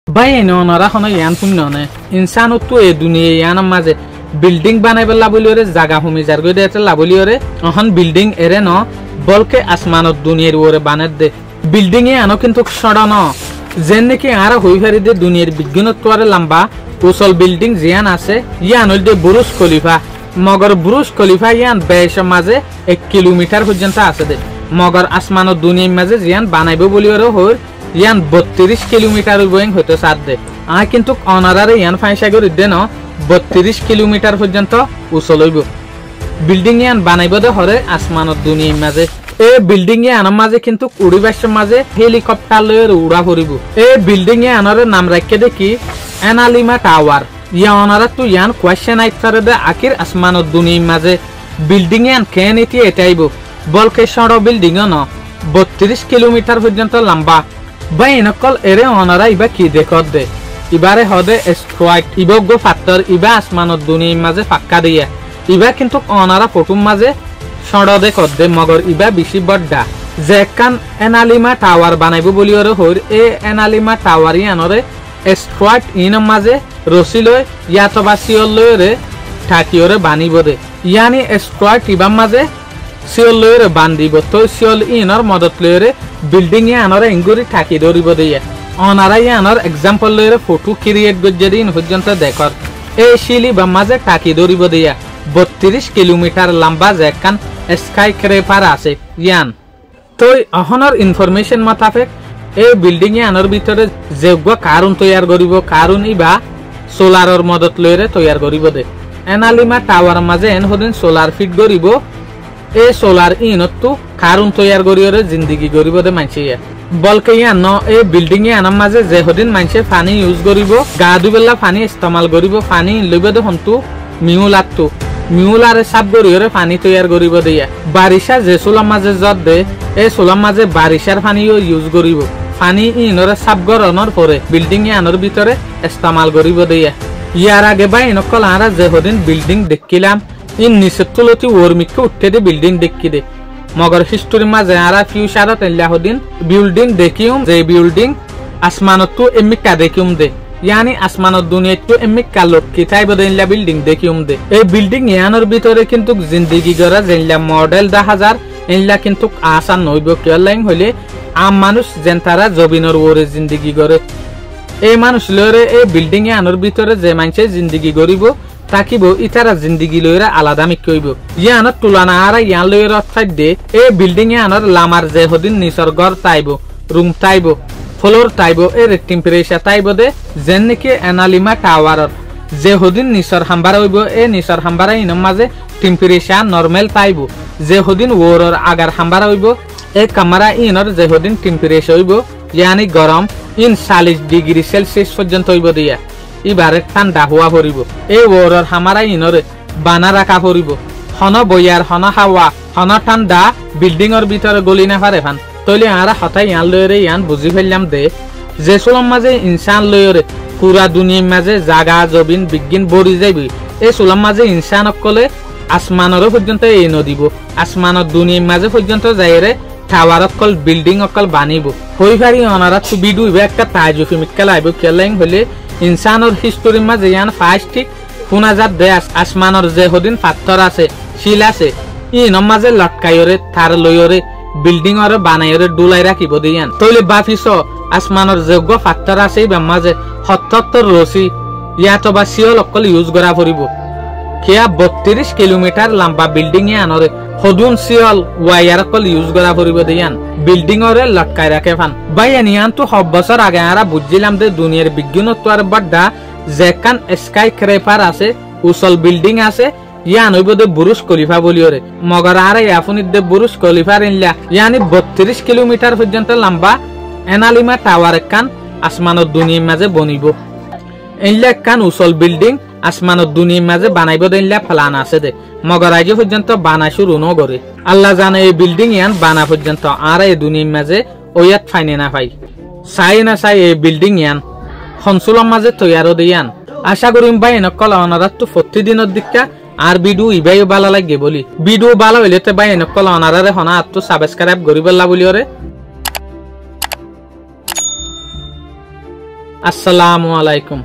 ভাই এনে ওনারা হন ইয়ান পুণ্য নে ইনসানত তো এই দুনিয়া ইয়ান মাঝে বিল্ডিং বানাইবে লাবলিওরে জাগা হুমি যার গই দেতে লাবলিওরে অহন বিল্ডিং এরে ন বলকে আসমানত দুনিয়ার ওরে বানের দে বিল্ডিং এ আনো কিন্তু সড়ন যেন নাকি আর হই ফারি দে দুনিয়ার বিজ্ঞানত্ব আরে লম্বা উসল বিল্ডিং জিয়ান আছে ইয়ান হল দে বুরুজ খলিফা মগর বুরুজ খলিফা ইয়ান বেশ মাঝে 1 কিলোমিটার পর্যন্ত আছে দে মগর আসমানত দুনিয়ার মাঝে জিয়ান বানাইবে বলিওরে হর ইয়ান 32 কিলোমিটার বইং হতে সাথ দে কিন্তু অনারারে ইয়ান ফাইসাগর দে ন 32 কিলোমিটার পর্যন্ত উসল হইব বিল্ডিং ইয়ান বানাইব দে হরে আসমানত দুনিয়ার মাঝে এই বিল্ডিং এ আনার মাঝে কিন্তু উড়িবাসের মাঝে হেলিকপ্টার লয়ে উড়া পড়িব এই বিল্ডিং এ আনারে নাম রাখকে দেখি এনালিমা টাওয়ার ইয়া অনারা তো ইয়ান কোয়েশ্চেন আইতারে দে আখির আসমানত দুনিয়ার মাঝে বিল্ডিং ইয়ান কেন এটি এটাইব বলকে সড় বিল্ডিং ন 32 কিলোমিটার পর্যন্ত লম্বা ভাই নকল এরে অনারা ইবা কি দেখত দে ইবারে হদে স্ট্রাইক ইবগ ফাত্তর ইবা আসমানত দুনিয়ার মাঝে ফাক্কা দিয়া ইবা কিন্তু অনারা ফটুম মাঝে সড় দেখত দে মগর ইবা বেশি বড়ডা যে কান এনালিমা টাওয়ার বানাইব বলিওরে হইর এ এনালিমা টাওয়ার ইয়ানরে স্ট্রাইক ইন মাঝে রসিলয় ইয়াতবা সিওল লয়রে ঠাকিওরে বানিব দে ইয়ানি স্ট্রাইক ইবা মাঝে সিওল লয়রে বান্দিব তো সিওল ইনর মদত লয়রে বিল্ডিং এ আনরে ইঙ্গুরি ঠাকি ধরিব দিয়া অনারা ইয়ানর এক্সাম্পল লয়রে ফটো ক্রিয়েট গজ্জেদিন পর্যন্ত দেখর এই শিলি বা মাঝে ঠাকি ধরিব দিয়া 32 কিলোমিটার লম্বা যেখান স্কাই ক্রেপার আছে ইয়ান তো অহনর ইনফরমেশন মোতাবেক এই বিল্ডিং এ আনর ভিতরে যোগ্য কারণ তৈয়ার করিব কারণ ইবা সোলারর মদত লয়রে তৈয়ার করিব দে এনালিমা টাওয়ার মাঝে এন হদিন সোলার ফিট করিব এই সোলার ইনতো কারণ তৈয়ার করিওরে জিন্দগি করিব দে মানসিয়া বলকে ইয়ান ন এই বিল্ডিং এ আনার মাঝে যে হদিন মানসে পানি ইউজ করিব গা ধুবেলা পানি ইস্তেমাল করিব পানি লইব দে হন্তু মিউলাতো মিউলারে সাব করিওরে পানি তৈয়ার করিব দিয়া বারিশা যে সোলার মাঝে জত দে এই সোলার মাঝে বারিশার পানিও ইউজ করিব পানি ইনরে সাব গরনর পরে বিল্ডিং এ আনার ভিতরে ইস্তেমাল করিব দিয়া ইয়ার আগে বাই নকল আরা যে হদিন বিল্ডিং দেখিলাম ইন নিচে তুলতি ওরমিকে উঠতে দে বিল্ডিং দেখি দে মগর হিস্টোরি মাঝে আরা ফিউচারত এলা হদিন বিল্ডিং দেখিউম যে বিল্ডিং আসমানত তো এমিকা দেখিউম দে ইয়ানি আসমানত দুনিয়া তো এমিকা লক্ষ্য তাই বদেনলা বিল্ডিং দেখিউম দে এই বিল্ডিং ইয়ানোর ভিতরে কিন্তু জিন্দেগি গড়া যেনলা মডেল 10000 এনলা কিন্তু আসান নইব কেলাইং হইলে আম মানুষ যেন তারা জবিনর ওরে জিন্দেগি গড়ে এই মানুষ লরে এই বিল্ডিং এ আনোর ভিতরে যে মানুষে জিন্দেগি গড়িব তাকিব ইতারা জিন্দেগি লইরা আলাদা মিকইব ইয়ানোর তুলনা আর ইয়ান লইরা অর্থাৎ দে এই বিল্ডিং এ আনোর লামার যে হদিন নিসর ঘর তাইব রুম তাইব ফ্লোর তাইব এর টেম্পারেচার তাইব দে যেন নাকি এনালিমা টাওয়ার যে হদিন নিসর হাম্বারা হইব এই নিসর হাম্বারা ইন মাঝে টেম্পারেচার নরমাল তাইব যে হদিন ওরর আগার হাম্বারা হইব এই কামারা ইনর যে হদিন টেম্পারেচার হইব ইয়ানি গরম ইন 40 ডিগ্রি সেলসিয়াস পর্যন্ত হইব দিয়া ইবারে ঠান্ডা হওয়া পড়িব এই ওরর হামারা ইনরে বানা রাখা পড়িব হন বইয়ার হন হাওয়া হন ঠান্ডা বিল্ডিং এর ভিতরে গলি না পারে ফান তইলে আরা হঠাৎ ইয়ান লয়রে ইয়ান বুঝি ফেললাম দে যে সোলাম মাঝে ইনসান লয়রে পুরা দুনিয়ার মাঝে জাগা জবিন বিজ্ঞান বড়ি যাইবি এই সোলাম মাঝে ইনসান অকলে আসমানর পর্যন্ত এই নদিব আসমানত দুনিয়ার মাঝে পর্যন্ত যাইরে টাওয়ার অকল বিল্ডিং অকল বানিব হই পারি অনারা তো বিডু একটা তাজুফি মিক্কাল আইব কেলাইং হলে ইনসানর হিস্টোরি মাঝে ইয়ান ফার্স্ট ঠিক ফুনাজাত দে আসমানর যে হদিন পাথর আছে শিল আছে ইন মাঝে লটকাইরে তার লয়রে বিল্ডিং ওরে বানাইরে ডুলাই রাখিব দিয়ান তইলে বাফিস আসমানর যোগ্য পাথর আছে বা মাঝে 77 রসি ইয়াতো বা সিওল অকল ইউজ করা পড়িব কিয়া 32 কিলোমিটার লম্বা বিল্ডিং এ আনরে হদুন সিওল ওয়ায়ার অকল ইউজ করা পড়িব দিয়ান বিল্ডিং ওরে লটকাই রাখে ফান বাইয়ান ইয়ান তো সব বছর আগে আরা বুঝছিলাম যে দুনিয়ার বিজ্ঞানত্ব আর বড়ডা যেখান স্কাই ক্রেপার আছে উসল বিল্ডিং আছে ইয়ান হইব দে বুরুজ খলিফা বলিওরে মগর আর ইয়াফুনিত দে বুরুজ খলিফার ইনলা ইয়ানি 32 কিলোমিটার পর্যন্ত লম্বা এনালিমা টাওয়ার কান আসমানত দুনিয়ার মাঝে বনিব ইনলা কান উসল বিল্ডিং আসমানত দুনিয়ার মাঝে বানাইব দেনলা প্ল্যান আছে দে মগর আজ পর্যন্ত বানা শুরু ন করে আল্লাহ জানে এই বিল্ডিং ইয়ান বানা পর্যন্ত আর এই দুনিয়ার মাঝে ওয়াত ফাইনে না পাই চাই না চাই এই বিল্ডিং ইয়ান হনসুলার মাঝে তৈয়ার দিয়ান আশা করিম ভাই নকল অনারাত তো প্রতিদিনের দিকটা আর ভিডিও ইবাই ভালো লাগে বলি ভিডিও ভালো হইলে তো ভাই নকল অনারারে হনা আত্ম সাবস্ক্রাইব করিবলা বলি ওরে আসসালামু আলাইকুম।